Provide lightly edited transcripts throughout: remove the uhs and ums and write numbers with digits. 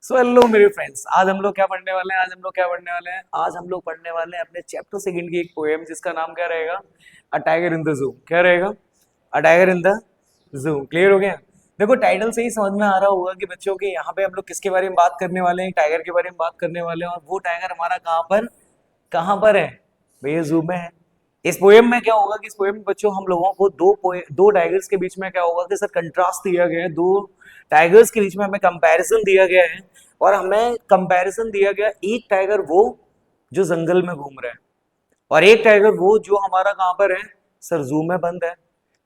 So hello मेरे friends, आज हम लोग क्या पढ़ने वाले हैं? आज हम लोग पढ़ने वाले हैं अपने चैप्टर सेकंड की एक पोएम जिसका नाम क्या रहेगा? A tiger in the zoo. क्या रहेगा? A tiger in the zoo. Clear हो गया? देखो, टाइटल से ही समझ में आ रहा होगा कि बच्चों के यहाँ पे हम लोग किसके बारे में बात करने वाले हैं। टाइगर के बारे में बात करने वाले हैं, और वो टाइगर हमारा कहाँ पर है भैया? जू में है। इस पोएम में क्या होगा कि इस पोएम में बच्चों हम लोगों को दो टाइगर्स के बीच में क्या होगा कि सर कंट्रास्ट दिया गया है। दो टाइगर्स के बीच में हमें कंपैरिजन दिया गया है, और हमें कंपैरिजन दिया गया एक टाइगर वो जो जंगल में घूम रहा है, और एक टाइगर वो जो हमारा कहाँ पर है सर? जू में बंद है।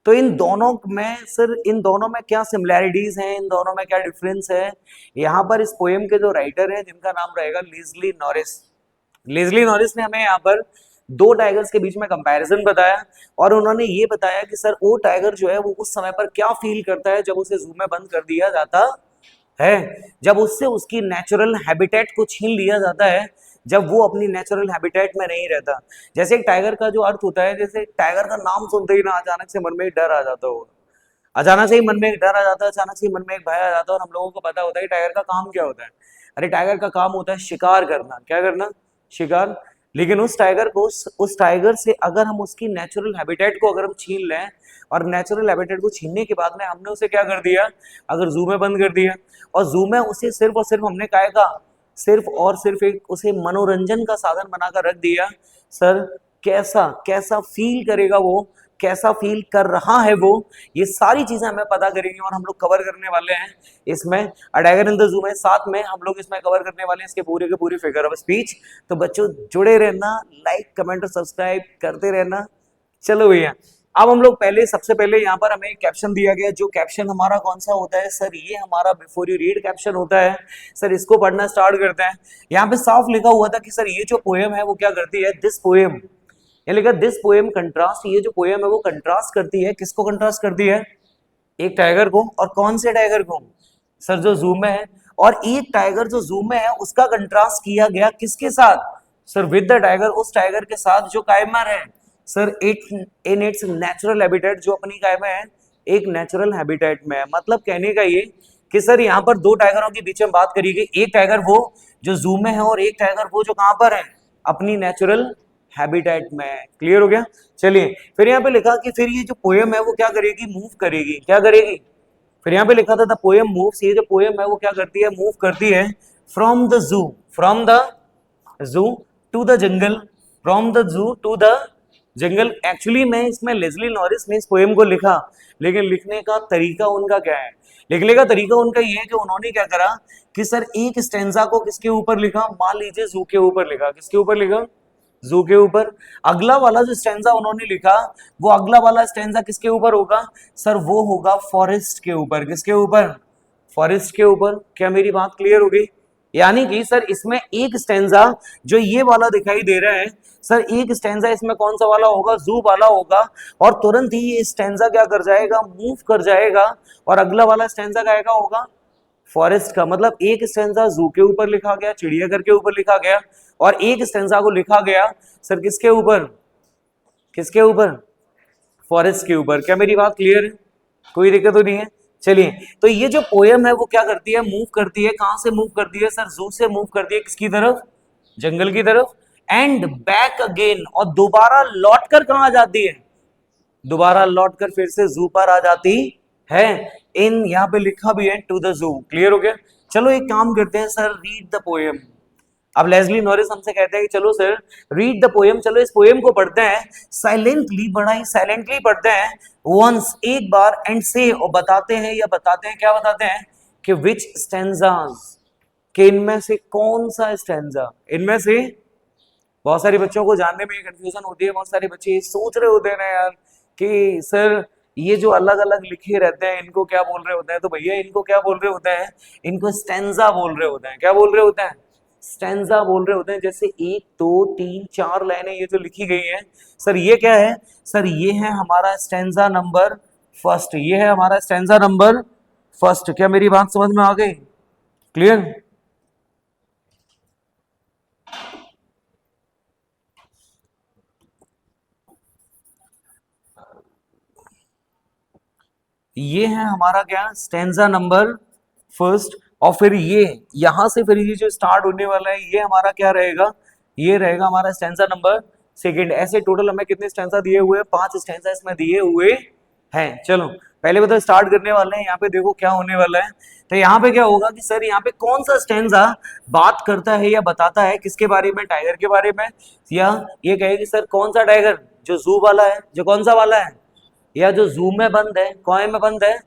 तो इन दोनों में क्या सिमिलैरिटीज हैं, इन दोनों में क्या डिफरेंस है? यहाँ पर इस पोएम के जो राइटर हैं जिनका नाम रहेगा लेज़ली नॉरिस। लेज़ली नॉरिस ने हमें यहाँ पर दो टाइगर्स के बीच में कंपैरिजन बताया, और उन्होंने ये बताया कि सर वो टाइगर जो है वो उस समय पर क्या फील करता है जब उसे जू में बंद कर दिया जाता है, जब उससे उसकी नेचुरल हैबिटेट को छीन लिया जाता है, जब वो अपनी नेचुरल हैबिटेट में नहीं रहता। जैसे एक टाइगर का जो अर्थ होता है, जैसे टाइगर का नाम सुनते ही ना अचानक से मन में एक डर आ जाता हो, अचानक से ही मन में एक डर आ जाता है, अचानक से ही मन में एक भय आ जाता है, और हम लोगों को पता होता है कि टाइगर का काम क्या होता है। अरे टाइगर का काम होता है शिकार करना। क्या करना? शिकार। लेकिन उस टाइगर से अगर हम उसकी नेचुरल हैबिटेट को अगर हम छीन लें, और नेचुरल हैबिटेट को छीनने के बाद में हमने उसे क्या कर दिया? अगर जू में बंद कर दिया, और जू में उसे सिर्फ और सिर्फ हमने काय का सिर्फ और सिर्फ एक उसे मनोरंजन का साधन बनाकर रख दिया, सर कैसा कैसा फील करेगा वो, कैसा फील कर रहा है वो, ये सारी चीजें हमें पता करेंगे और हम लोग कवर करने वाले हैं इसमें a tiger in the zoo में। साथ में हम लोग इसमें कवर करने वाले हैं इसके पूरे के पूरी फिगर ऑफ स्पीच। तो बच्चों जुड़े रहना, लाइक कमेंट और सब्सक्राइब करते रहना। चलो भैया, अब हम लोग सबसे पहले यहाँ पर हमें कैप्शन दिया गया। जो कैप्शन हमारा कौन सा होता है सर? ये हमारा बिफोर यू रीड कैप्शन होता है। सर इसको पढ़ना स्टार्ट करते हैं। यहाँ पे साफ लिखा हुआ था कि सर ये जो पोएम है वो क्या करती है? दिस पोएम, ये लिखा दिस पोएम कंट्रास्ट, ये जो पोएम है वो कंट्रास्ट करती है। किसको कंट्रास्ट करती है? एक टाइगर को। और कौन से टाइगर को? सर जो जू में है। और एक टाइगर जो जू में है उसका कंट्रास्ट किया गया किसके साथ? सर विद द टाइगर, उस टाइगर के साथ जो कायमर है sir it in its natural habitat, जो अपनी काय में है? एक नेचुरल हैबिटेट में है। मतलब कहने का ये कि सर यहाँ पर दो टाइगरों के बीच में बात करी गई। एक टाइगर वो जो जू में है, और एक टाइगर वो जो कहां पर है? अपनी नेचुरल हैबिटेट में। क्लियर हो गया? चलिए, फिर यहाँ पे लिखा कि फिर ये जो पोएम है वो क्या करेगी? मूव करेगी। क्या करेगी? फिर यहाँ पे लिखा था द पोएम मूव्स, ये जो पोएम है वो क्या करती है? मूव करती है from the zoo, from the zoo to the jungle, from the zoo to the jungle. Actually मैं इसमें लेज़ली नॉरिस ने इस पोएम को लिखा, लेकिन लिखने का तरीका उनका क्या है? लिखने का तरीका उनका ये है कि उन्होंने क्या करा कि सर एक स्टेंजा को किसके ऊपर लिखा? मान लीजिए जू के ऊपर लिखा। किसके ऊपर लिखा? जू के ऊपर। अगला वाला जो स्टेंजा उन्होंने लिखा, वो अगला वाला स्टेंजा किसके ऊपर होगा? सर वो होगा फॉरेस्ट के ऊपर। किसके ऊपर? फॉरेस्ट के ऊपर। क्या मेरी बात क्लियर हो गई? यानी कि सर इसमें एक स्टेंजा जो ये वाला दिखाई दे रहा है, सर एक स्टेंजा इसमें कौन सा वाला होगा? जू वाला होगा। और तुरंत ही ये स्टेंजा क्या कर जाएगा? मूव कर जाएगा। और अगला वाला स्टेंजा क्या होगा? फॉरेस्ट का। मतलब एक स्टेंजा जू के ऊपर लिखा गया, चिड़ियाघर के ऊपर लिखा गया, और एक स्टेंजा को लिखा गया सर किसके ऊपर? किसके ऊपर? फॉरेस्ट के ऊपर। क्या मेरी बात क्लियर है? कोई दिक्कत तो नहीं है? चलिए, तो ये जो पोयम है वो क्या करती है? मूव करती है। कहां से मूव करती है? सर जू से मूव करती है। किसकी तरफ? जंगल की तरफ। एंड बैक अगेन, और दोबारा लौट कर कहां जाती है? दोबारा लौटकर फिर से जू पर आ जाती है। इन यहाँ पे लिखा भी है टू द जू। क्लियर हो गया? चलो एक काम करते हैं सर, रीड द पोएम। अब लेज़ली नॉरिस हमसे कहते हैं कि चलो सर रीड द पोएम, चलो इस पोएम को पढ़ते हैं साइलेंटली, बड़ा ही साइलेंटली पढ़ते हैं वंस, एक बार, एंड से, और बताते हैं, या बताते हैं, क्या बताते हैं कि विच स्टेंजास, कि इनमें से कौन सा स्टेंजा, इनमें से। बहुत सारे बच्चों को जानने में कंफ्यूजन होती है। बहुत सारे बच्चे ये सोच रहे होते हैं ना यार कि सर ये जो अलग अलग लिखे रहते हैं इनको क्या बोल रहे होते हैं? तो भैया इनको क्या बोल रहे होते हैं? इनको स्टेंजा बोल रहे होते हैं। क्या बोल रहे होते हैं? स्टेंजा बोल रहे होते हैं। जैसे एक दो तीन चार लाइनें ये जो लिखी गई हैं, सर ये क्या है? सर ये है हमारा स्टेंजा नंबर फर्स्ट। ये है हमारा स्टेंजा नंबर फर्स्ट। क्या मेरी बात समझ में आ गई? क्लियर? ये है हमारा क्या? Stanza number first. और फिर ये यहां से फिर ये जो स्टार्ट होने वाला है ये हमारा क्या रहेगा, ये रहेगा हमारा स्टैंजा नंबर सेकंड। ऐसे टोटल हमें कितने स्टैंजा दिए हुए हैं, 5 स्टैंजा इसमें दिए हुए हैं। चलो पहले बताओ स्टार्ट करने वाले हैं, यहाँ पे देखो क्या होने वाला है। तो यहाँ पे क्या होगा कि सर यहाँ पे कौन सा स्टैंजा बात करता है या बताता है किसके बारे में, टाइगर के बारे में, या ये कहे कि सर कौन सा टाइगर, जो जू वाला है, जो कौन सा वाला है, या जो जू में बंद है, कौन में बंद है।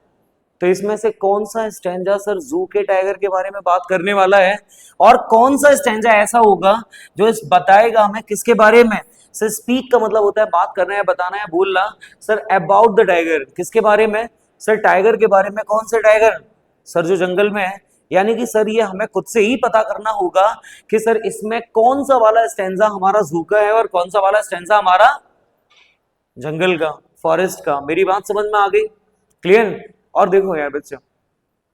तो इसमें से कौन सा स्टैंजा सर जू के टाइगर के बारे में बात करने वाला है, और कौन सा स्टैंजा ऐसा होगा जो इस बताएगा हमें किसके बारे में। सर स्पीक का मतलब होता है बात करना है, बताना है, बोलना। सर अबाउट द टाइगर किसके बारे में, सर टाइगर के बारे में। कौन से टाइगर, सर जो जंगल में है। यानी कि सर ये हमें खुद से ही पता करना होगा कि सर इसमें कौन सा वाला स्टैंजा हमारा जू का है और कौन सा वाला स्टैंजा हमारा जंगल का, फॉरेस्ट का। मेरी बात समझ में आ गई, क्लियर। और देखो यार बच्चों,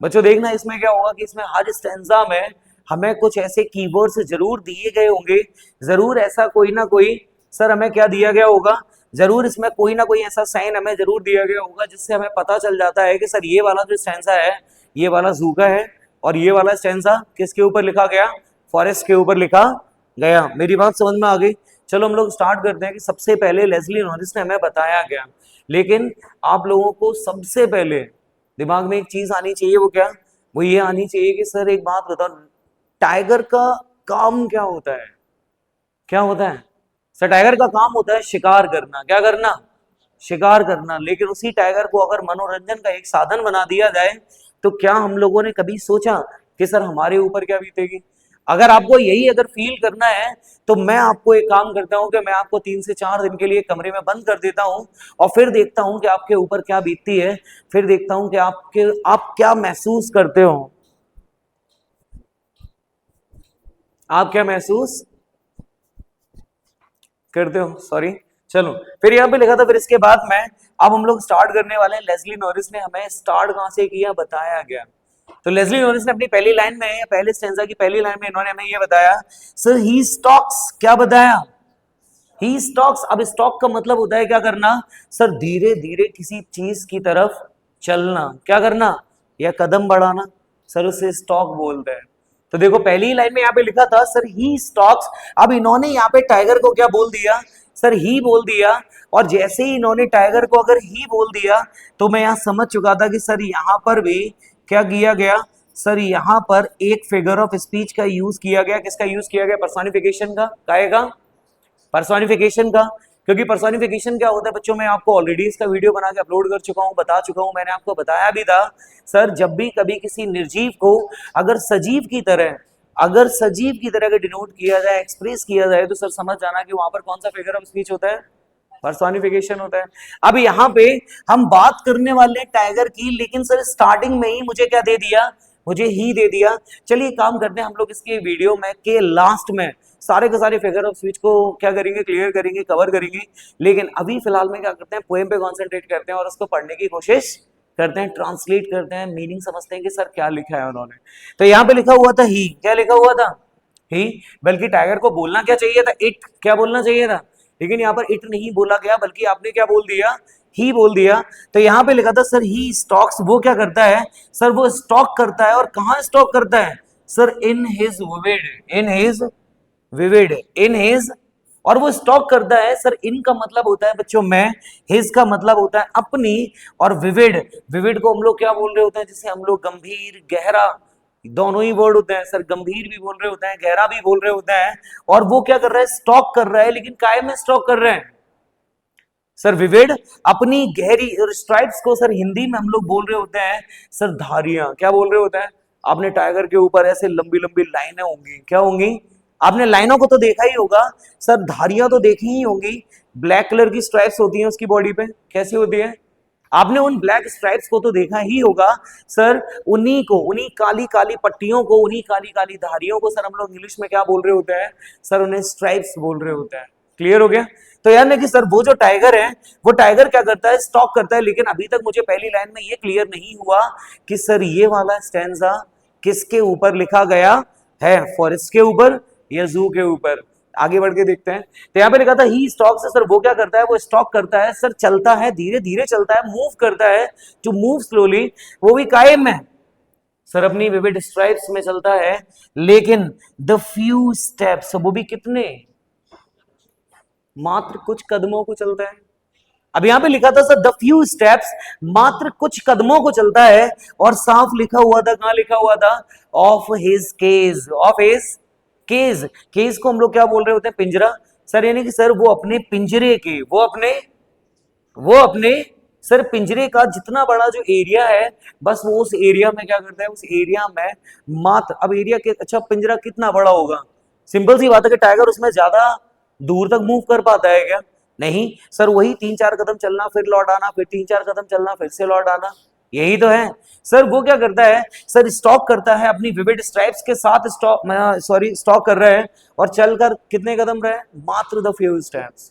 बच्चों देखना इसमें क्या होगा कि इसमें हर स्टैंजा में हमें कुछ ऐसे कीवर्ड्स जरूर दिए गए होंगे, जरूर ऐसा कोई ना कोई सर हमें क्या दिया गया होगा, जरूर इसमें कोई ना कोई ऐसा साइन हमें जरूर दिया गया होगा जिससे हमें पता चल जाता है कि सर ये वाला जो स्टैंजा है ये वाला जू का है, और ये वाला स्टैंजा किसके ऊपर लिखा गया, फॉरेस्ट के ऊपर लिखा गया। मेरी बात समझ में आ गई। चलो हम लोग स्टार्ट करते हैं कि सबसे पहले लेस्ली नॉरिस ने हमें बताया गया, लेकिन आप लोगों को सबसे पहले दिमाग में एक चीज आनी चाहिए, वो क्या, वो ये आनी चाहिए कि सर एक बात बताओ, टाइगर का काम क्या होता है, क्या होता है। सर टाइगर का काम होता है शिकार करना, क्या करना, शिकार करना। लेकिन उसी टाइगर को अगर मनोरंजन का एक साधन बना दिया जाए तो क्या हम लोगों ने कभी सोचा कि सर हमारे ऊपर क्या बीतेगी। अगर आपको यही अगर फील करना है तो मैं आपको एक काम करता हूं कि मैं आपको 3 से 4 दिन के लिए कमरे में बंद कर देता हूं और फिर देखता हूं कि आपके ऊपर क्या बीतती है, फिर देखता हूं कि आप क्या महसूस करते हो, आप क्या महसूस करते हो, सॉरी। चलो फिर यहाँ पे लिखा था, फिर इसके बाद में अब हम लोग स्टार्ट करने वाले हैं। लेस्ली नॉरिस ने हमें स्टार्ट कहां से किया बताया गया। तो लेस्ली नॉरिस ने अपनी पहली लाइन में या पहले स्टेंजा की पहली लाइन में इन्होंने हमें ये बताया, सर ही स्टॉक्स, क्या बताया, ही स्टॉक्स। अब स्टॉक का मतलब होता है क्या करना, सर धीरे धीरे किसी चीज की तरफ चलना, क्या करना, या कदम बढ़ाना, सर उसे स्टॉक बोलते हैं। तो देखो पहली लाइन में यहाँ पे लिखा था सर ही स्टॉक्स, अब इन्होंने यहाँ पे टाइगर को क्या बोल दिया, सर ही बोल दिया। और जैसे ही इन्होंने टाइगर को अगर ही बोल दिया तो मैं यहाँ समझ चुका था कि सर यहाँ पर भी क्या किया गया, सर यहाँ पर एक फिगर ऑफ स्पीच का यूज किया गया। किसका यूज किया गया, पर्सोनिफिकेशन का, काएगा, पर्सोनिफिकेशन का। क्योंकि पर्सोनिफिकेशन क्या होता है बच्चों, मैं आपको ऑलरेडी इसका वीडियो बना के अपलोड कर चुका हूं, बता चुका हूं, मैंने आपको बताया भी था। सर जब भी कभी किसी निर्जीव को अगर सजीव की तरह, अगर सजीव की तरह डिनोट किया जाए, एक्सप्रेस किया जाए, तो सर समझ जाना कि वहां पर कौन सा फिगर ऑफ स्पीच होता है, पर्सोनिफिकेशन होता है। अब यहाँ पे हम बात करने वाले टाइगर की, लेकिन सर स्टार्टिंग में ही मुझे क्या दे दिया, मुझे ही दे दिया। चलिए काम करते हैं, हम लोग इसके वीडियो में के लास्ट में सारे के सारे फिगर ऑफ स्पीच को क्या करेंगे, क्लियर करेंगे, कवर करेंगे। लेकिन अभी फिलहाल में क्या करते हैं, पोएम पे कॉन्सेंट्रेट करते हैं और उसको पढ़ने की कोशिश करते हैं, ट्रांसलेट करते हैं, मीनिंग समझते हैं कि सर क्या लिखा है उन्होंने। तो यहाँ पे लिखा हुआ था ही, क्या लिखा हुआ था, ही। बल्कि टाइगर को बोलना क्या चाहिए था, इट, क्या बोलना चाहिए था, लेकिन यहाँ पर इट नहीं बोला गया, बल्कि आपने क्या बोल दिया, ही बोल दिया। तो यहाँ पे लिखा था सर ही स्टॉक्स, वो क्या करता है, सर वो स्टॉक करता है। और कहाँ स्टॉक करता है, sir in his vivid, in his vivid, in his, और वो स्टॉक करता है। सर इन का मतलब होता है बच्चों में, हिज का मतलब होता है अपनी, और विविड, विविड को हम लोग क्या बोल रहे होते हैं, जिसे हम लोग गंभीर, गहरा, दोनों ही वर्ड होते हैं। सर गंभीर भी बोल रहे होते हैं, गहरा भी बोल रहे होते हैं। और वो क्या कर रहा है, स्टॉक कर रहा है, लेकिन काय में स्टॉक कर रहे हैं, सर विविड, अपनी गहरी। और स्ट्राइप्स को सर हिंदी में हम लोग बोल रहे होते हैं सर धारियां, क्या बोल रहे होते हैं। आपने टाइगर के ऊपर ऐसे लंबी लंबी लाइनें होंगी, क्या होंगी, आपने लाइनों को तो देखा ही होगा, सर धारियां तो देखी ही होंगी। ब्लैक कलर की स्ट्राइप्स होती हैं उसकी बॉडी पे, कैसी होती है, आपने उन ब्लैक स्ट्राइप्स को तो देखा ही होगा। सर उन्हीं को, उन्हीं काली काली पट्टियों को, उन्हीं काली काली धारियों को सर हम लोग इंग्लिश में क्या बोल रहे होते हैं, सर उन्हें स्ट्राइप्स बोल रहे होते हैं। क्लियर हो गया। तो यार नहीं कि सर वो जो टाइगर है, वो टाइगर क्या करता है, स्टॉक करता है। लेकिन अभी तक मुझे पहली लाइन में ये क्लियर नहीं हुआ कि सर ये वाला स्टैंजा किसके ऊपर लिखा गया है, फॉरेस्ट के ऊपर या जू के ऊपर। आगे बढ़ के देखते हैं। तो यहाँ पे लिखा था ही स्टॉक, से सर वो क्या करता है, वो स्टॉक करता है, सर चलता है, धीरे धीरे चलता है, मूव करता है, टू मूव स्लोली, वो भी कायम है, सर अपनी विविड स्ट्राइप्स में चलता है, लेकिन द फ्यू स्टेप्स, वो भी कितने, मात्र कुछ कदमों को चलता है। अब यहां पे लिखा था सर द फ्यू स्टेप्स, मात्र कुछ कदमों को चलता है, और साफ लिखा हुआ था, कहां लिखा हुआ था, of his cage, of his cage. Cage को हम लोग क्या बोल रहे होते हैं, पिंजरा। सर यानी कि सर वो अपने पिंजरे के, वो अपने सर पिंजरे का जितना बड़ा जो एरिया है, बस वो उस एरिया में क्या करता है, उस एरिया में मात्र, अब एरिया के, अच्छा पिंजरा कितना बड़ा होगा, सिंपल सी बात है कि टाइगर उसमें ज्यादा दूर तक मूव कर पाता है क्या, नहीं सर, वही 3-4 कदम चलना, फिर लौट आना, फिर 3-4 कदम चलना, फिर से लौट आना, यही तो है। सर वो क्या करता है, सर स्टॉक करता है अपनी विविड स्ट्राइप्स के साथ, स्टॉक, सॉरी स्टॉक कर रहा है, और चलकर कितने कदम रहे, मात्र द फ्यू स्टेप्स।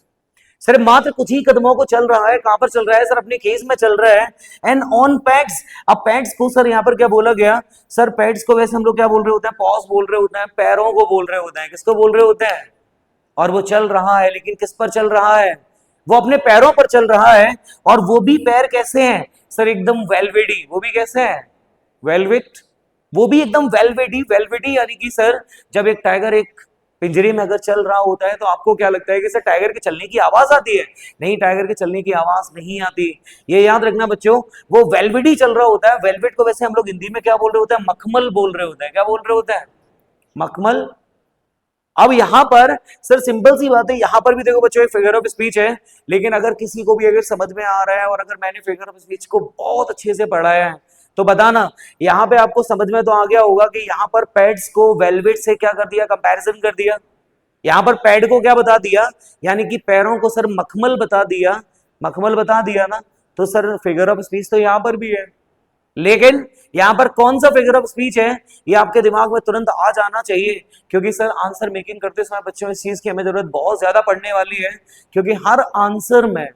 सर मात्र कुछ ही कदमों को चल रहा है, कहां पर चल रहा है, सर अपने केस में चल रहा है, एंड ऑन पैड्स। अब पैड्स को सर यहां पर क्या बोला गया, सर पैड्स को वैसे हम लोग क्या बोल रहे होते हैं, पॉज बोल रहे होते हैं, पैरों को बोल रहे होते हैं, किसको बोल रहे होते हैं, और वो चल रहा है, लेकिन किस पर चल रहा है, वो अपने पैरों पर चल रहा है, और वो भी पैर कैसे हैं, सर एकदम वेलवेडी, वो भी कैसे हैं, वेलवेट, वो भी एकदम वेलवेडी, वेलवेडी यानी कि सर जब एक टाइगर एक पिंजरे में अगर चल रहा होता है, तो आपको क्या लगता है कि सर टाइगर के चलने की आवाज आती है, नहीं, टाइगर के चलने की आवाज नहीं आती, ये याद रखना बच्चों, वो वेलवेडी चल रहा होता है। वेलवेट को वैसे हम लोग हिंदी में क्या बोल रहे होते हैं, मखमल बोल रहे होते हैं, क्या बोल रहे होते हैं, मखमल। अब यहां पर सर सिंपल सी बात है, यहां पर भी देखो बच्चों एक फिगर ऑफ स्पीच है, लेकिन अगर किसी को भी अगर समझ में आ रहा है, और अगर मैंने फिगर ऑफ स्पीच को बहुत अच्छे से पढ़ाया है, तो बताना, यहां पे आपको समझ में तो आ गया होगा कि यहां पर पैड्स को वेलवेट से क्या कर दिया, कंपैरिजन कर दिया, यहां पर पैड को क्या बता दिया, यानी कि पैरों को सर मखमल बता दिया, मखमल बता दिया ना, तो सर फिगर ऑफ स्पीच तो यहां पर भी है, लेकिन यहां पर कौन सा फिगर ऑफ स्पीच है, ये आपके दिमाग में तुरंत आ जाना चाहिए, क्योंकि सर आंसर मेकिंग करते समय बच्चों इस चीज की हमें जरूरत बहुत ज्यादा पड़ने वाली है, क्योंकि हर आंसर में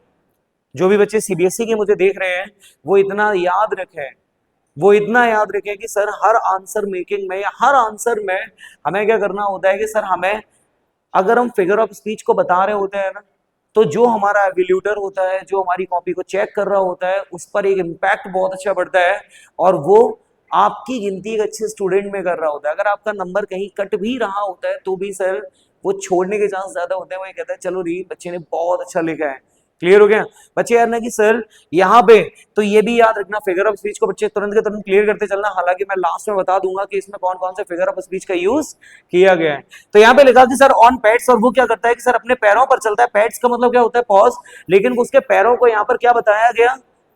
जो भी बच्चे सीबीएसई के मुझे देख रहे हैं, वो इतना याद रखें, वो इतना याद रखें कि सर हर आंसर मेकिंग में या हर आंसर में हमें क्या करना होता है कि सर हमें, अगर हम फिगर ऑफ स्पीच को बता रहे होते हैं ना, तो जो हमारा एवेल्यूटर होता है, जो हमारी कॉपी को चेक कर रहा होता है, उस पर एक इम्पैक्ट बहुत अच्छा पड़ता है, और वो आपकी गिनती एक अच्छे स्टूडेंट में कर रहा होता है। अगर आपका नंबर कहीं कट भी रहा होता है, तो भी सर वो छोड़ने के चांस ज्यादा होते हैं, वो ये कहता है चलो री बच्चे ने बहुत अच्छा लिखा है, क्लियर हो गया बच्चे, यार ना कि सर यहाँ पे, तो ये भी याद रखना, फिगर ऑफ स्पीच को बच्चे तुरंत के तुरंत क्लियर करते चलना, हालांकि मैं लास्ट में बता दूंगा कि इसमें कौन कौन से फिगर ऑफ स्पीच का यूज किया गया है। तो यहाँ पे लिखा कि सर ऑन पैड्स, और वो क्या करता है कि सर अपने पैरों पर चलता है, पैड्स का मतलब क्या होता है, पॉज, लेकिन उसके पैरों को यहाँ पर क्या बताया गया,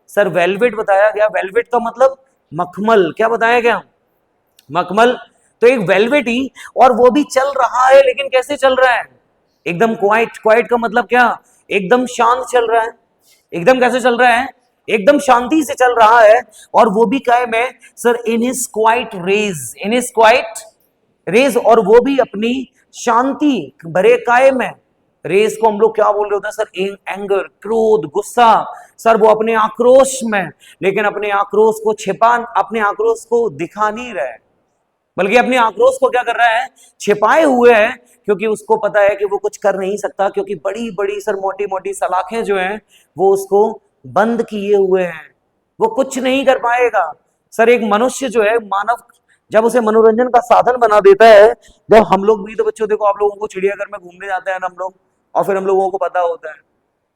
सर वेलवेट बताया गया, वेलवेट का मतलब मखमल, क्या बताया गया, मखमल। तो एक वेलवेट ही, और वो भी चल रहा है, लेकिन कैसे चल रहा है, एकदम क्वाइट, क्वाइट का मतलब क्या, एकदम शांत चल रहा है, एकदम कैसे चल रहा है, एकदम शांति से चल रहा है, और वो भी काय में, sir in his quiet rage, in his quiet rage, और वो भी अपनी शांति भरे काय में, रेस को हम लोग क्या बोल रहे होते हैं सर, एंगर, क्रोध, गुस्सा, सर वो अपने आक्रोश में, लेकिन अपने आक्रोश को छिपा, अपने आक्रोश को दिखा नहीं रहा है, बल्कि अपने आक्रोश को क्या कर रहा है, छिपाए हुए है, क्योंकि उसको पता है कि वो कुछ कर नहीं सकता, क्योंकि बड़ी बड़ी सर मोटी मोटी सलाखें जो हैं, वो उसको बंद किए हुए हैं, वो कुछ नहीं कर पाएगा। सर एक मनुष्य जो है, मानव, जब उसे मनोरंजन का साधन बना देता है, जब हम लोग भी तो बच्चों देखो, आप लोगों को चिड़ियाघर में घूमने जाते हैं ना हम लोग, और फिर हम लोगों को पता होता है,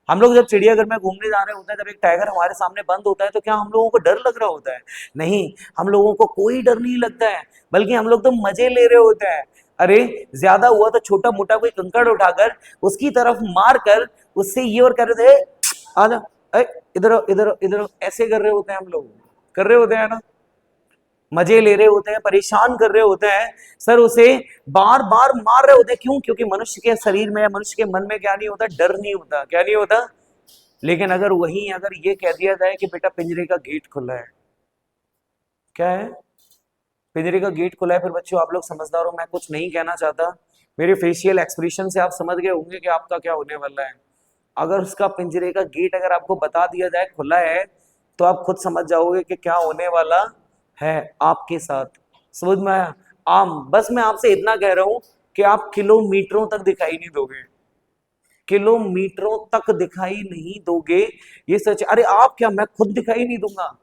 हम लोग जब चिड़ियाघर में घूमने जा रहे होते हैं, जब एक टाइगर हमारे सामने बंद होता है, तो क्या हम लोगों को डर लग रहा होता है, नहीं, हम लोगों को कोई डर नहीं लगता है, बल्कि हम लोग तो मजे ले रहे होते हैं। अरे ज्यादा हुआ तो छोटा मोटा कोई कंकड़ उठाकर उसकी तरफ मार कर उससे ये और कर रहे थे, आजा, इधर इधर इधर, ऐसे कर रहे होते हैं, हम लोग कर रहे होते हैं ना, मजे ले रहे होते हैं, परेशान कर रहे होते हैं, सर उसे बार बार मार रहे होते हैं, क्यों, क्योंकि मनुष्य के शरीर में, मनुष्य के मन में क्या नहीं होता, डर नहीं होता, क्या नहीं होता। लेकिन अगर वहीं अगर ये कह दिया जाए कि बेटा पिंजरे का गेट खुला है, क्या है, पिंजरे का गेट खुला है, फिर बच्चों आप लोग समझदार हो, मैं कुछ नहीं कहना चाहता, मेरे फेशियल एक्सप्रेशन से आप समझ गए होंगे कि आपका क्या होने वाला है। अगर उसका पिंजरे का गेट अगर आपको बता दिया जाए खुला है, तो आप खुद समझ जाओगे कि क्या होने वाला है आपके साथ, समझ में आया। बस मैं आपसे इतना कह रहा हूं कि आप किलोमीटरों तक दिखाई नहीं दोगे, किलोमीटरों तक दिखाई नहीं दोगे, ये सच। अरे आप क्या, मैं खुद दिखाई नहीं दूंगा,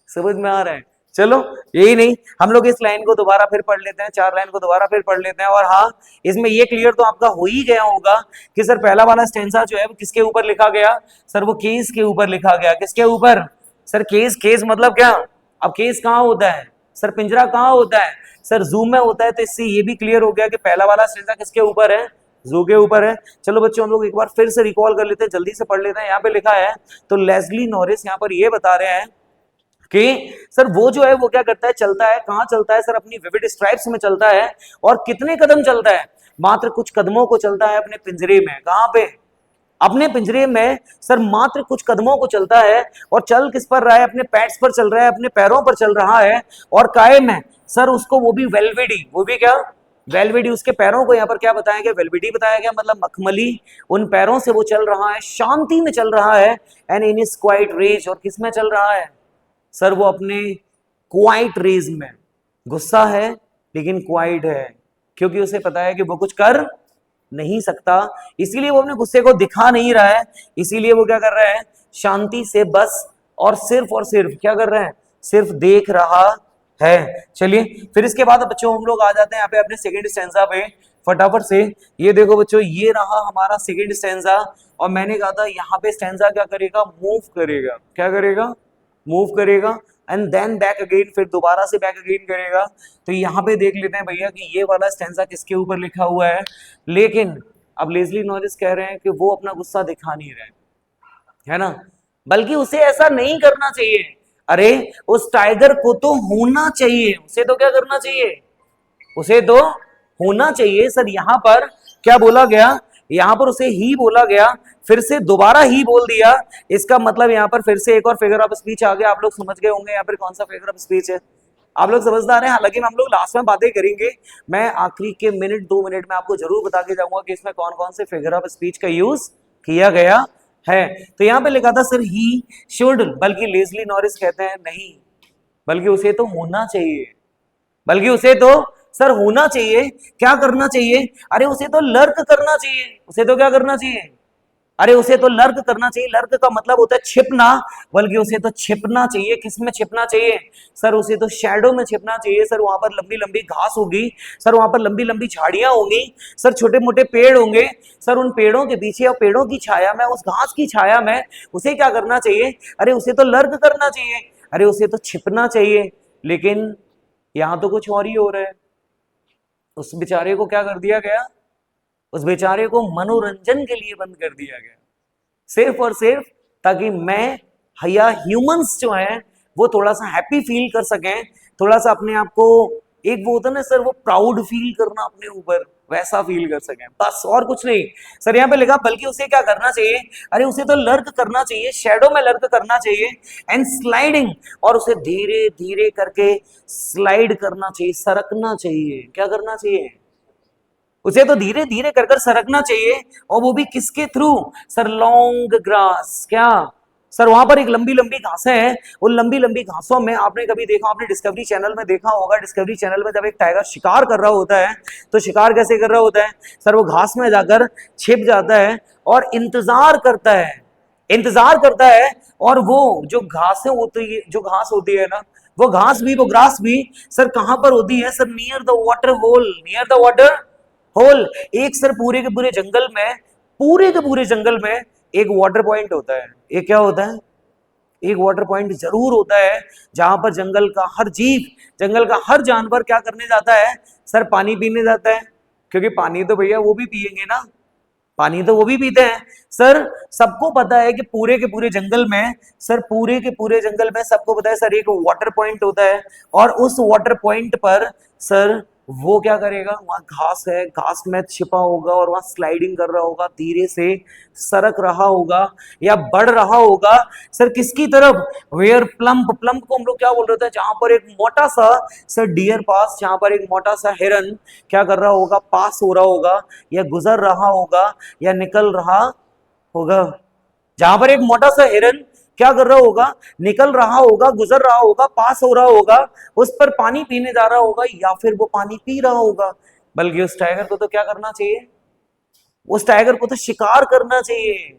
समझ में आ रहा है। चलो यही नहीं, हम लोग इस लाइन को दोबारा फिर पढ़ लेते हैं, 4 लाइन को दोबारा फिर पढ़ लेते हैं। और हाँ, इसमें ये क्लियर तो आपका हो ही गया होगा कि सर पहला वाला स्टेंजा जो है वो किसके ऊपर लिखा गया, सर वो केस के ऊपर लिखा गया। किसके ऊपर सर, केस। केस मतलब क्या, अब केस कहाँ होता है सर, पिंजरा कहाँ होता है सर, जू में होता है। तो इससे ये भी क्लियर हो गया कि पहला वाला स्टेंजा किसके ऊपर है, जू के ऊपर है। चलो बच्चों हम लोग एक बार फिर से रिकॉल कर लेते हैं, जल्दी से पढ़ लेते हैं। यहाँ पे लिखा है, तो लेस्ली नॉरिस यहाँ पर ये बता रहे हैं कि सर वो जो है वो क्या करता है, चलता है। कहां चलता है सर, अपनी विविड स्ट्राइप्स में चलता है। और कितने कदम चलता है, मात्र कुछ कदमों को चलता है अपने पिंजरे में। कहां पे, अपने पिंजरे में सर मात्र कुछ कदमों को चलता है। और चल किस पर रहा है, अपने पैड्स पर चल रहा है, अपने पैरों पर चल रहा है। और कायम है सर उसको, वो भी वेलवेडी, वो भी क्या, वेलवेडी। उसके पैरों को यहाँ पर क्या बताया गया, वेलवेडी बताया गया, मतलब मखमली। उन पैरों से वो चल रहा है, शांति में चल रहा है। And in is quiet rage, और किस में चल रहा है सर, वो अपने क्वाइट रेज में। गुस्सा है लेकिन क्वाइट है, क्योंकि उसे पता है कि वो कुछ कर नहीं सकता, इसीलिए वो अपने गुस्से को दिखा नहीं रहा है। इसीलिए वो क्या कर रहा है, शांति से बस और सिर्फ क्या कर रहा है, सिर्फ देख रहा है। चलिए फिर इसके बाद बच्चों हम लोग आ जाते हैं यहाँ पे अपने सेकंड स्टैंजा पे फटाफट से। ये देखो बच्चों, ये रहा हमारा सेकंड स्टैंजा। और मैंने कहा था यहाँ पे स्टैंजा क्या करेगा, मूव करेगा। क्या करेगा, मूव करेगा। एंड देन बैक अगेन, फिर दोबारा से बैक अगेन करेगा। तो यहाँ पे देख लेते हैं भैया कि ये वाला स्टैंजा किसके ऊपर लिखा हुआ है। लेकिन अब लेस्ली नॉरिस कह रहे हैं कि वो अपना गुस्सा दिखा नहीं रहे, है ना, बल्कि उसे ऐसा नहीं करना चाहिए। अरे उस टाइगर को तो होना चाहिए, उसे तो क्या करना चाहिए, उसे तो होना चाहिए। सर यहाँ पर क्या बोला गया, यहाँ पर उसे ही बोला गया, फिर से दोबारा ही बोल दिया। इसका मतलब यहाँ पर फिर से एक और फिगर ऑफ स्पीच आ गया। आप लोग समझ गए होंगे यहाँ पर कौन सा फिगर ऑफ स्पीच है, आप लोग समझदार हैं। हालांकि हम लोग लास्ट में बातें करेंगे, मैं आखिरी के मिनट 2 मिनट में आपको जरूर बता के जाऊंगा कि इसमें कौन कौन से फिगर ऑफ स्पीच का यूज किया गया है। तो यहाँ पे लिखा था सर ही शुड, बल्कि लेस्ली नॉरिस कहते हैं नहीं, बल्कि उसे तो होना चाहिए, बल्कि उसे तो सर होना चाहिए। क्या करना चाहिए, अरे उसे तो लर्क करना चाहिए। उसे तो क्या करना चाहिए, अरे उसे तो लर्क करना चाहिए। लर्क का मतलब होता है छिपना, बल्कि उसे तो छिपना चाहिए। किस में छिपना चाहिए सर, उसे तो शैडो में छिपना चाहिए। सर वहां पर लंबी लंबी घास होगी, सर वहां पर लंबी लंबी झाड़ियां होंगी, सर छोटे मोटे पेड़ होंगे। सर उन पेड़ों के पीछे और पेड़ों की छाया में, उस घास की छाया में उसे क्या करना चाहिए, अरे उसे तो लर्क करना चाहिए, अरे उसे तो छिपना चाहिए। लेकिन यहां तो कुछ और ही हो रहा है। उस बेचारे को क्या कर दिया गया, उस बेचारे को मनोरंजन के लिए बंद कर दिया गया, सिर्फ और सिर्फ ताकि मैं या ह्यूमंस जो हैं वो थोड़ा सा हैप्पी फील कर सकें, थोड़ा सा अपने आप को, एक वो होता है ना सर, वो प्राउड फील करना अपने ऊपर, वैसा फील कर सकें, बस और कुछ नहीं। सर यहाँ पे लिखा बल्कि उसे क्या करना चाहिए, अरे उसे तो लर्क करना चाहिए, शैडो में लर्क करना चाहिए। एंड स्लाइडिंग, और उसे धीरे धीरे करके स्लाइड करना चाहिए, सरकना चाहिए। क्या करना चाहिए, उसे तो धीरे धीरे कर कर सरकना चाहिए। और वो भी किसके थ्रू सर, लॉन्ग ग्रास। क्या सर, वहां पर एक लंबी लंबी घासें हैं, उन लंबी लंबी घासों में आपने कभी देखा, आपने डिस्कवरी चैनल में देखा होगा, डिस्कवरी चैनल में जब एक टाइगर शिकार कर रहा होता है तो शिकार कैसे कर रहा होता है सर, वो घास में जाकर छिप जाता है और इंतजार करता है, इंतजार करता है। और वो जो घासें होती है, जो घास होती है ना, वो घास भी, वो ग्रास भी सर कहां पर होती है sir, near the water hole, near the water hole. एक सर पूरे के पूरे जंगल में, पूरे के पूरे जंगल में एक वाटर पॉइंट होता है। एक क्या होता है, एक वाटर पॉइंट जरूर होता है, जहां पर जंगल का हर जीव, जंगल का हर जानवर क्या करने जाता है सर, पानी पीने जाता है। क्योंकि पानी तो भैया वो भी पिएंगे ना, पानी तो वो भी पीते हैं। सर सबको पता है कि पूरे के पूरे जंगल में, सर पूरे के पूरे जंगल में सबको पता है सर एक वाटर पॉइंट होता है। और उस वाटर पॉइंट पर सर वो क्या करेगा, वहां घास है, घास में छिपा होगा और वहां स्लाइडिंग कर रहा होगा, धीरे से सरक रहा होगा या बढ़ रहा होगा सर किसकी तरफ, वेयर प्लम्प, प्लम्प को हम लोग क्या बोल रहे थे, जहां पर एक मोटा सा सर डियर पास, जहां पर एक मोटा सा हिरन क्या कर रहा होगा, पास हो रहा होगा या गुजर रहा होगा या निकल रहा होगा। जहां पर एक मोटा सा हिरन क्या कर रहा होगा, निकल रहा होगा, गुजर रहा होगा, पास हो रहा होगा, उस पर पानी पीने जा रहा होगा या फिर वो पानी पी रहा होगा। बल्कि उस टाइगर को तो क्या करना चाहिए, उस टाइगर को तो शिकार करना चाहिए।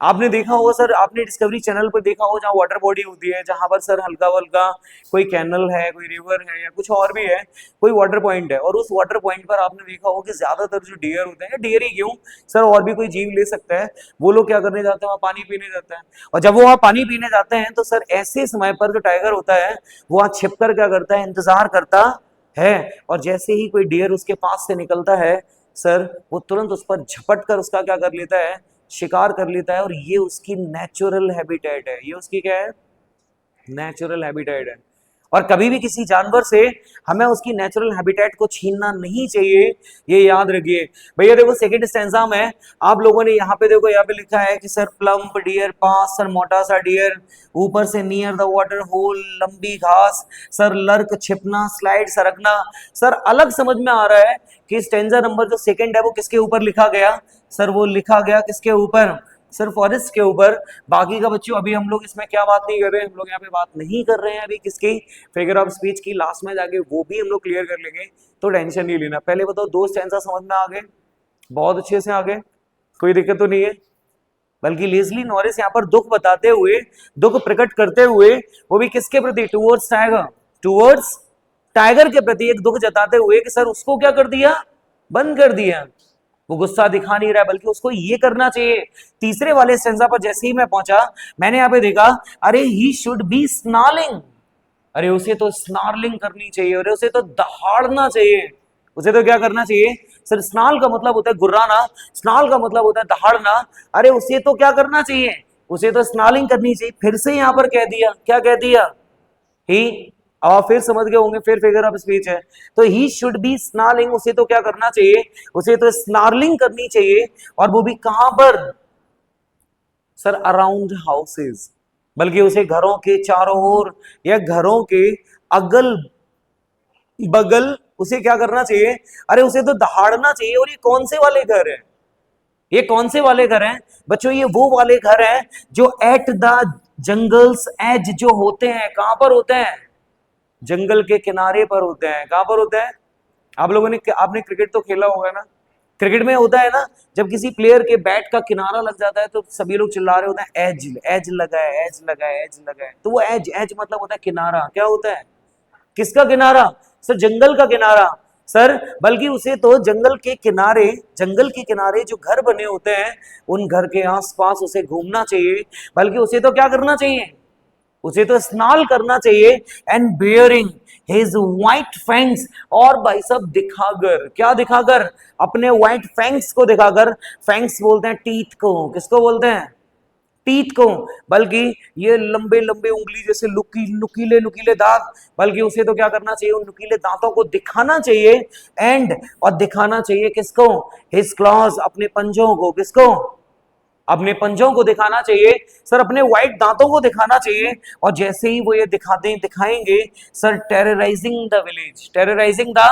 आपने देखा होगा सर, आपने डिस्कवरी चैनल पर देखा होगा, जहाँ वाटर बॉडी होती है, जहां पर सर हल्का हल्का कोई कैनल है, कोई रिवर है, या कुछ और भी है, कोई वाटर पॉइंट है, और उस वाटर पॉइंट पर आपने देखा होगा कि ज्यादातर जो डियर होते हैं, डियर ही क्यों सर, और भी कोई जीव ले सकता है, वो लोग क्या करने जाते हैं, वहाँ पानी पीने जाते हैं। और जब वो वहाँ पानी पीने जाते हैं, तो सर ऐसे समय पर जो टाइगर होता है वो वहाँ छिप कर क्या करता है, इंतजार करता है। और जैसे ही कोई डियर उसके पास से निकलता है सर, वो तुरंत उस पर झपट कर उसका क्या कर लेता है, शिकार कर लेता है। और ये उसकी नेचुरल हैबिटेट है, ये उसकी क्या है, नेचुरल हैबिटेट है। और कभी भी किसी जानवर से हमें उसकी नेचुरल हैबिटेट को छीनना नहीं चाहिए, ये याद रखिए भैया। देखो सेकंड स्टैंजा में आप लोगों ने यहाँ पे देखो, यहाँ पे लिखा है कि सर प्लम्प डियर पास, सर मोटा सा डियर, ऊपर से नियर द वाटर होल, लंबी घास, सर लर्क छिपना, स्लाइड सरकना। सर अलग समझ में आ रहा है कि स्टैंजा नंबर जो सेकंड है वो किसके ऊपर लिखा गया, सर वो लिखा गया किसके ऊपर, सर फॉरेस्ट के ऊपर। बाकी का बच्चों अभी हम लोग इसमें क्या बात नहीं कर रहे हैं, हम लोग यहाँ पे बात नहीं कर रहे हैं अभी किसकी, फिगर ऑफ स्पीच की। लास्ट में जाके वो भी हम लोग क्लियर कर लेंगे, तो टेंशन नहीं लेना। पहले बताओ दो स्टैंजा समझ में आ गए, बहुत अच्छे से आ गए, कोई दिक्कत तो नहीं है। बल्कि लेस्ली नॉरिस यहाँ पर दुख बताते हुए, दुख प्रकट करते हुए, वो भी किसके प्रति, टुवर्ड्स टाइगर, टुवर्ड्स टाइगर के प्रति एक दुख जताते हुए कि सर उसको क्या कर दिया, बंद कर दिया। वो गुस्सा दिखा नहीं रहा है, बल्कि उसको ये करना चाहिए। तीसरे वाले स्टेंजा पर जैसे ही मैं पहुंचा, मैंने यहाँ पे देखा, अरे ही शुड बी स्नार्लिंग, अरे उसे तो स्नार्लिंग करनी चाहिए, अरे उसे तो दहाड़ना चाहिए, उसे तो क्या करना चाहिए सर, स्नाल का मतलब होता है गुर्राना, स्नाल का मतलब होता है दहाड़ना, अरे उसे तो क्या करना चाहिए, उसे तो स्नालिंग करनी चाहिए। फिर से यहाँ पर कह दिया, क्या कह दिया, ही, अब आप फिर समझ गए होंगे, फिर फिगर ऑफ स्पीच है, तो ही शुड बी स्नार्लिंग, उसे तो क्या करना चाहिए, उसे तो स्नार्लिंग करनी चाहिए। और वो भी कहां पर सर, अराउंड हाउसेस, बल्कि उसे घरों के चारों ओर या घरों के अगल बगल उसे क्या करना चाहिए, अरे उसे तो दहाड़ना चाहिए। और ये कौन से वाले घर है, ये कौन से वाले घर हैं बच्चों, ये वो वाले घर हैं जो एट द जंगल्स एज जो होते हैं, कहां पर होते हैं, जंगल के किनारे पर होते हैं। कहां पर होते हैं, आप लोगों ने, आपने क्रिकेट तो खेला होगा ना, क्रिकेट में होता है ना, जब किसी प्लेयर के बैट का किनारा लग जाता है तो सभी लोग चिल्ला रहे होते हैं, एज, एज लगा है, एज लगा है, एज लगा है। तो वो एज, एज मतलब होता है किनारा, क्या होता है, किसका किनारा सर, जंगल का किनारा सर। बल्कि उसे तो जंगल के किनारे, जंगल के किनारे जो घर बने होते हैं, उन घर के आसपास उसे घूमना चाहिए। बल्कि उसे तो क्या करना चाहिए, उसे तो स्नाल करना चाहिए। And bearing his white fangs, और भाई सब दिखाकर, क्या दिखाकर, अपने व्हाइट फैंग्स को दिखाकर, फैंग्स बोलते हैं टीथ को, किसको बोलते हैं, टीथ को। बल्कि ये लंबे लंबे उंगली जैसे नुकीले नुकीले दांत, बल्कि उसे तो क्या करना चाहिए, उन नुकीले दांतों को दिखाना चाहिए। एंड, और दिखाना चाहिए किसको, हिज क्लॉज, अपने पंजों को, किसको, अपने पंजों को दिखाना चाहिए सर, अपने व्हाइट दांतों को दिखाना चाहिए। और जैसे ही वो ये दिखाएंगे sir, terrorising the village, terrorising the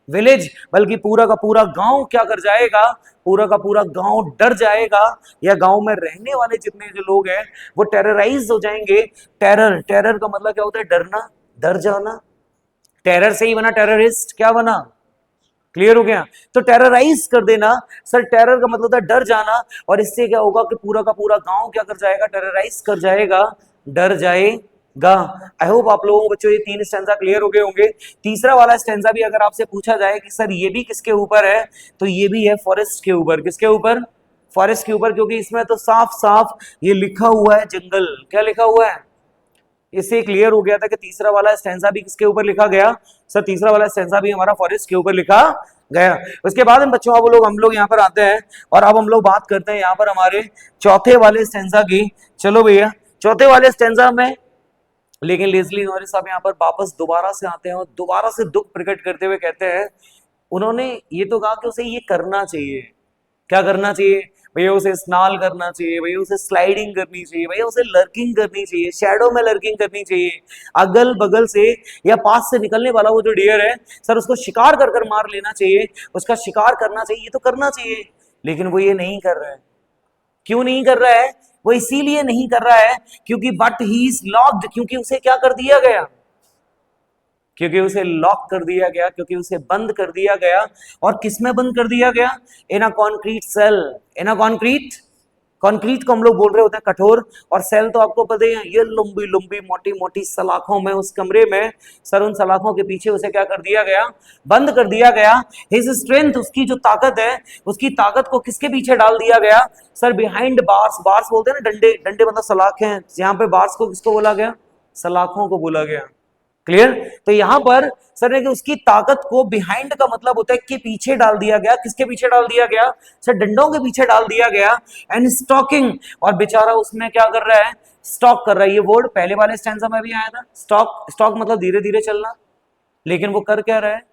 village, बल्कि पूरा का पूरा गांव क्या कर जाएगा, पूरा का पूरा गांव डर जाएगा, या गांव में रहने वाले जितने जो लोग हैं वो टेरराइज हो जाएंगे। टेरर, टेरर का मतलब क्या होता है, डरना, डर जाना। टेरर से ही बना टेररिस्ट, क्या बना, क्लियर हो गया। तो टेरराइज कर देना सर, टेरर का मतलब होता है डर जाना। और इससे क्या होगा कि पूरा का पूरा गांव क्या कर जाएगा, टेरराइज कर जाएगा, डर जाएगा। आई होप आप लोगों को बच्चों ये तीन स्टैंजा क्लियर हो गए होंगे। तीसरा वाला स्टैंजा भी अगर आपसे पूछा जाए कि सर ये भी किसके ऊपर है, तो ये भी है फॉरेस्ट के ऊपर, किसके ऊपर, फॉरेस्ट के ऊपर। क्योंकि इसमें तो साफ साफ ये लिखा हुआ है जंगल, क्या लिखा हुआ है, इससे क्लियर हो गया था कि तीसरा वाला स्टैंजा भी किसके ऊपर लिखा गया सर, तीसरा वाला स्टैंजा भी हमारा फॉरेस्ट के ऊपर लिखा गया। उसके बाद बच्चों अब हम लोग यहाँ पर आते हैं, और अब हम लोग बात करते हैं यहाँ पर हमारे चौथे वाले स्टैंजा की। चलो भैया, चौथे वाले स्टैंजा में लेकिन लेस्ली नॉरिस साहब यहाँ पर वापस दोबारा से आते हैं, और दोबारा से दुख प्रकट करते हुए कहते हैं, उन्होंने ये तो कहा कि उसे ये करना चाहिए, क्या करना चाहिए भैया, उसे स्नाल करना चाहिए भैया, उसे स्लाइडिंग करनी चाहिए भैया, उसे लर्किंग करनी चाहिए, शैडो में लर्किंग करनी चाहिए, अगल बगल से या पास से निकलने वाला वो जो डियर है सर, उसको शिकार कर कर मार लेना चाहिए, उसका शिकार करना चाहिए, ये तो करना चाहिए। लेकिन वो ये नहीं कर रहा है। क्यों नहीं कर रहा है, वो इसीलिए नहीं कर रहा है क्योंकि बट ही इज लॉक्ड, क्योंकि उसे क्या कर दिया गया, क्योंकि उसे लॉक कर दिया गया, क्योंकि उसे बंद कर दिया गया। और किस में बंद कर दिया गया, in a concrete cell, in a concrete concrete को हम लोग बोल रहे होते हैं कठोर, और सेल तो आपको पता ही है, ये लंबी लंबी मोटी मोटी सलाखों में उस कमरे में, सर उन सलाखों के पीछे उसे क्या कर दिया गया, बंद कर दिया गया। हिज स्ट्रेंथ, उसकी जो ताकत है, उसकी ताकत को किसके पीछे डाल दिया गया, सर बिहाइंड बार्स। बार्स बोलते हैं ना डंडे, डंडे मतलब सलाखें, यहाँ पे बार्स को किसको बोला गया, सलाखों को बोला गया। क्लियर। तो यहां पर सर ने कि उसकी ताकत को बिहाइंड का मतलब होता है कि पीछे डाल दिया गया। किसके पीछे डाल दिया गया, सर डंडों के पीछे डाल दिया गया। एंड स्टॉकिंग, और बेचारा उसमें क्या कर रहा है, स्टॉक कर रहा है। ये वर्ड पहले वाले स्टैंजा में भी आया था, स्टॉक। स्टॉक मतलब धीरे धीरे चलना, लेकिन वो कर क्या रहा है,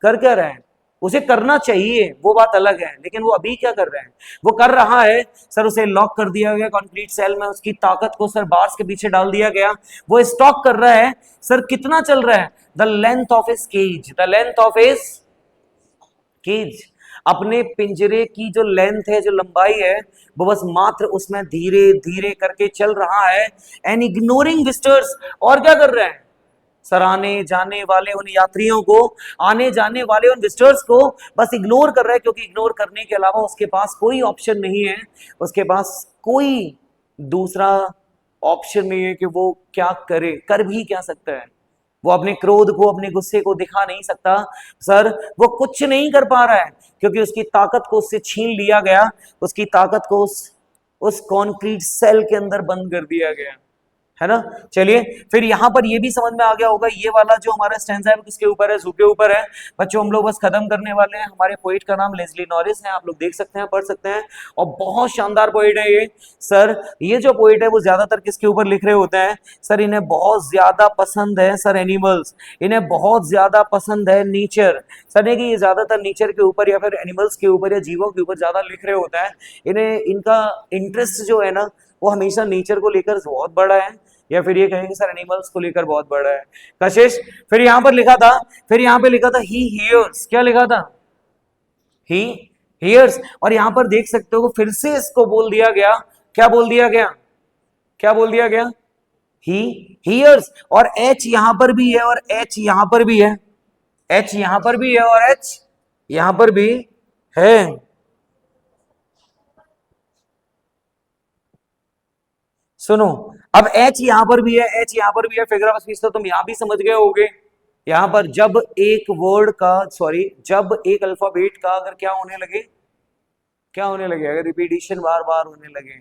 कर क्या रहा है, उसे करना चाहिए वो बात अलग है, लेकिन वो अभी क्या कर रहा है, वो कर रहा है सर उसे लॉक कर दिया गया कंक्रीट सेल में, उसकी ताकत को सर बार्स के पीछे डाल दिया गया। वो स्टॉक कर रहा है सर, कितना चल रहा है, the length of his cage, the length of his cage, अपने पिंजरे की जो लेंथ है, जो लंबाई है, वो बस मात्र उसमें धीरे धीरे करके चल रहा है। एंड इग्नोरिंग विजिटर्स, और क्या कर रहा है सर, आने जाने वाले उन यात्रियों को, आने जाने वाले उन विजिटर्स को बस इग्नोर कर रहा है, क्योंकि इग्नोर करने के अलावा उसके पास कोई ऑप्शन नहीं है, उसके पास कोई दूसरा ऑप्शन नहीं है कि वो क्या करे, कर भी क्या सकता है। वो अपने क्रोध को, अपने गुस्से को दिखा नहीं सकता सर, वो कुछ नहीं कर पा रहा है, क्योंकि उसकी ताकत को उससे छीन लिया गया, उसकी ताकत को उस कॉन्क्रीट सेल के अंदर बंद कर दिया गया, है ना। चलिए फिर यहां पर ये भी समझ में आ गया होगा, ये वाला जो हमारा स्टैंजा है किसके ऊपर है, जू के ऊपर है। बच्चों हम लोग बस खत्म करने वाले हैं। हमारे पोइट का नाम लेस्ली नॉरिस है, आप लोग देख सकते हैं, पढ़ सकते हैं, और बहुत शानदार पोइट है ये सर। ये जो पोइट है वो ज्यादातर किसके ऊपर लिख रहे होते हैं सर, इन्हें बहुत ज्यादा पसंद है सर एनिमल्स, इन्हें बहुत ज्यादा पसंद है नेचर। सर ने कि ये ज्यादातर नेचर के ऊपर या फिर एनिमल्स के ऊपर या जीवों के ऊपर ज्यादा लिख रहे होते हैं। इन्हें, इनका इंटरेस्ट जो है ना वो हमेशा नेचर को लेकर बहुत बड़ा है, या फिर ये कहेंगे सर एनिमल्स को लेकर बहुत बड़ा है। कशिश, फिर यहां पर लिखा था, फिर यहां पे लिखा था ही हियर्स, क्या लिखा था, ही हियर्स, और यहां पर देख सकते हो फिर से इसको बोल दिया गया, क्या बोल दिया गया, क्या बोल दिया गया, ही हियर्स, और एच यहां पर भी है और एच यहां पर भी है, एच यहां पर भी है और एच यहां पर भी है। सुनो, अब एच यहां पर भी है, एच यहां पर भी है, फिगर ऑफ स्पीच तो तुम यहां भी समझ गए होगे। यहां पर जब एक वर्ड का, सॉरी, जब एक अल्फाबेट का अगर क्या होने लगे, क्या होने लगे, अगर रिपीटिशन बार बार होने लगे,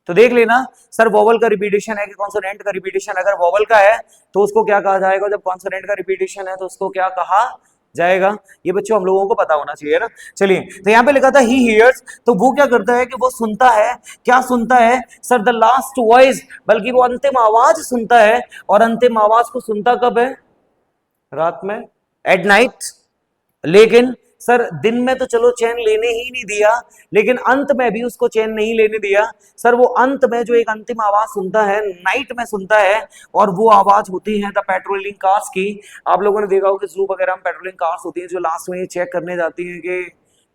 तो देख लेना सर वोवल का रिपीटिशन है कि कॉन्सोनेंट का रिपीटिशन। अगर वोवल का है तो उसको क्या कहा जाएगा, जब कॉन्सोनेंट का रिपीटिशन है तो उसको क्या कहा जाएगा, ये बच्चों हम लोगों को पता होना चाहिए ना। चलिए, तो यहाँ पे लिखा था ही हियर्स, तो वो क्या करता है कि वो सुनता है, क्या सुनता है सर, द लास्ट वॉइस, बल्कि वो अंतिम आवाज सुनता है, और अंतिम आवाज को सुनता कब है, रात में, एट नाइट। लेकिन सर दिन में तो चलो चैन लेने ही नहीं दिया, लेकिन अंत में भी उसको चैन नहीं लेने दिया सर। वो अंत में जो एक अंतिम आवाज सुनता है, नाइट में सुनता है, और वो आवाज होती है द पेट्रोलिंग कार्स की। आप लोगों ने देखा होगा कि जू वगैरह में पेट्रोलिंग कार्स होती हैं जो लास्ट में ये चेक करने जाती हैं कि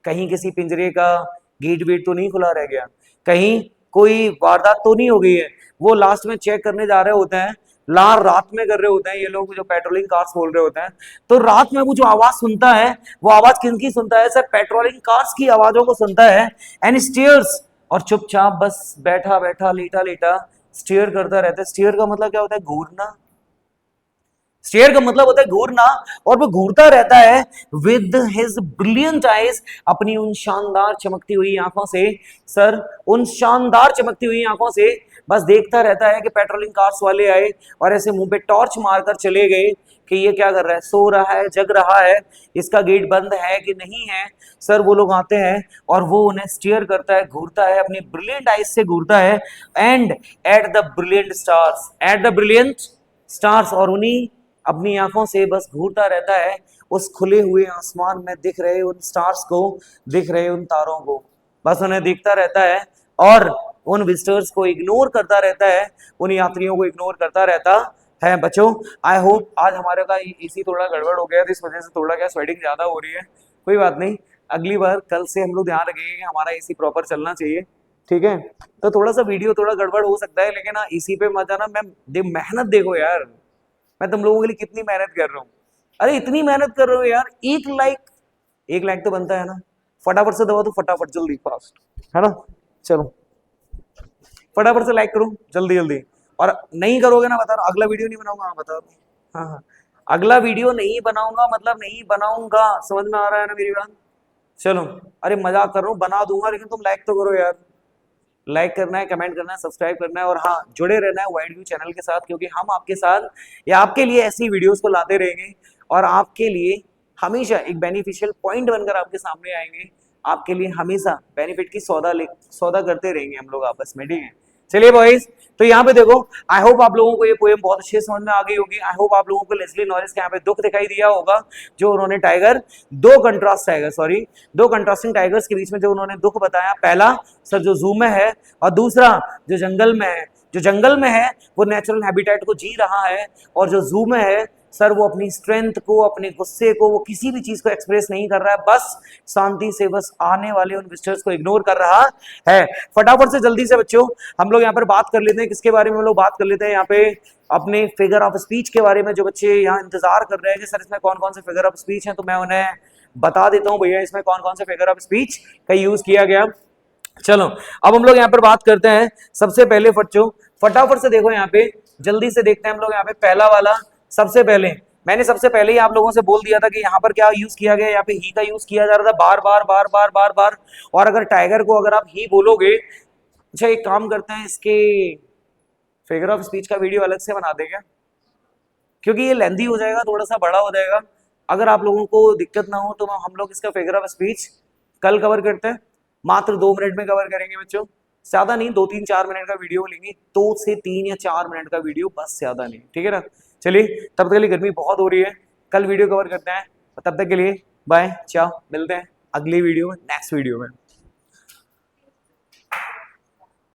कहीं किसी पिंजरे का गेट वेट तो नहीं खुला रह गया, कहीं कोई वारदात तो नहीं हो गई है, वो लास्ट में चेक करने जा रहे होते हैं। रात में कर रहे होते हैं ये लोग, जो पेट्रोलिंग कार्स बोल रहे होते हैं। तो रात में वो जो आवाज सुनता है, वो आवाज किनकी सुनता है सर, पेट्रोलिंग कार्स की आवाजों को सुनता है। एंड स्टीयर्स, और चुपचाप बस बैठा बैठा लेटा लेटा स्टीयर करता रहता है। स्टीयर का मतलब क्या होता है, घूरना। स्टेयर का मतलब होता है घूरना, और वो घूरता रहता है विद हिज ब्रिलियंट आईज, अपनी उन शानदार चमकती हुई आंखों से सर, उन शानदार चमकती हुई आंखों से बस देखता रहता है कि पेट्रोलिंग कार्स वाले आए और ऐसे मुंह पे टॉर्च मारकर चले गए कि ये क्या कर रहा है, सो रहा है, जग रहा है, इसका गेट बंद है कि नहीं है। सर वो लोग आते हैं और वो उन्हें स्टीयर करता है, घूरता है, अपनी ब्रिलियंट आईज से घूरता है। And at the brilliant stars, at the brilliant stars, और उन्हीं अपनी आंखों से बस घूरता रहता है उस खुले हुए आसमान में दिख रहे उन स्टार्स को, दिख रहे उन तारों को, बस उन्हें देखता रहता है और उन विजिटर्स को इग्नोर करता रहता है, उन यात्रियों को इग्नोर करता रहता है। बच्चों आई होप आज हमारे का एसी थोड़ा गड़बड़ हो गया, तो इस वजह से थोड़ा क्या स्वेटिंग ज्यादा हो रही है, कोई बात नहीं, अगली बार कल से हम लोग ध्यान रखेंगे कि हमारा एसी प्रॉपर चलना चाहिए, ठीक है। तो थोड़ा सा वीडियो थोड़ा गड़बड़ हो सकता है, लेकिन हाँ एसी पे मत जाना। मैं मेहनत देखो यार, मैं तुम लोगों के लिए कितनी मेहनत कर रहा हूँ, अरे इतनी मेहनत कर रहा हूँ यार। एक लाइक तो बनता है ना, फटाफट से दबा दो, फटाफट जल्दी फास्ट, है ना। चलो। फटाफट से लाइक करो जल्दी जल्दी, और नहीं करोगे ना बता रहा अगला वीडियो नहीं बनाऊंगा। हाँ बता दो, हाँ हाँ, अगला वीडियो नहीं बनाऊंगा मतलब नहीं बनाऊंगा, समझ में आ रहा है ना मेरी बात? चलो, अरे मजाक कर रहा हूँ, बना दूंगा लेकिन तुम लाइक तो करो यार। लाइक करना है, कमेंट करना है, सब्सक्राइब करना है, और हाँ जुड़े रहना है वाइड व्यू चैनल के साथ, क्योंकि हम आपके साथ या आपके लिए ऐसी वीडियोस को लाते रहेंगे और आपके लिए हमेशा एक बेनिफिशियल पॉइंट बनकर आपके सामने आएंगे। आपके लिए हमेशा बेनिफिट की सौदा करते रहेंगे हम लोग आपस में, ठीक है? चलिए बॉयज, तो यहाँ पे देखो, आई होप आप लोगों को ये पोएम बहुत अच्छे समझ में आ गई होगी। आई होप आप लोगों को लेस्ली नॉरिस के यहाँ पे दुख दिखाई दिया होगा, जो उन्होंने टाइगर, दो कंट्रास्टिंग टाइगर्स के बीच में जो उन्होंने दुख बताया। पहला सर जो जू में है, और दूसरा जो जंगल में है। जो जंगल में है वो नेचुरल हैबिटेट को जी रहा है, और जो जू में है सर वो अपनी स्ट्रेंथ को, अपने गुस्से को, वो किसी भी चीज को एक्सप्रेस नहीं कर रहा है, बस शांति से बस आने वाले उन विजिटर्स को इग्नोर कर रहा है। फटाफट से जल्दी से बच्चों हम लोग यहाँ पर बात कर लेते हैं, किसके बारे में हम लोग बात कर लेते हैं यहाँ पे, अपने फिगर ऑफ स्पीच के बारे में। जो बच्चे यहाँ इंतजार कर रहे हैं कि सर इसमें कौन कौन से फिगर ऑफ स्पीच हैं, तो मैं उन्हें बता देता हूँ भैया इसमें कौन कौन से फिगर ऑफ स्पीच का यूज किया गया। चलो अब हम लोग यहाँ पर बात करते हैं। सबसे पहले बच्चों फटाफट से देखो यहाँ पे, जल्दी से देखते हैं हम लोग यहाँ पे पहला वाला। सबसे पहले मैंने सबसे पहले ही आप लोगों से बोल दिया था कि यहाँ पर क्या यूज किया गया, यहाँ पे ही का यूज किया जा रहा था बार बार बार बार बार बार। और अगर टाइगर को अगर आप ही बोलोगे, अच्छा एक काम करते हैं, इसके फिगर ऑफ स्पीच का वीडियो अलग से बना देंगे, क्योंकि ये लेंदी हो जाएगा, थोड़ा सा बड़ा हो जाएगा। अगर आप लोगों को दिक्कत ना हो तो हम लोग इसका फिगर ऑफ स्पीच कल कवर करते हैं, मात्र 2 मिनट में कवर करेंगे बच्चों, ज्यादा नहीं, 2-3-4 मिनट का वीडियो लेंगे, 2 से 3 या 4 मिनट का वीडियो, बस ज्यादा नहीं, ठीक है ना? चलिए तब तक के लिए, गर्मी बहुत हो रही है, कल वीडियो कवर करते हैं, तब तक के लिए बाय, चाओ, मिलते हैं अगली वीडियो में, नेक्स्ट वीडियो में।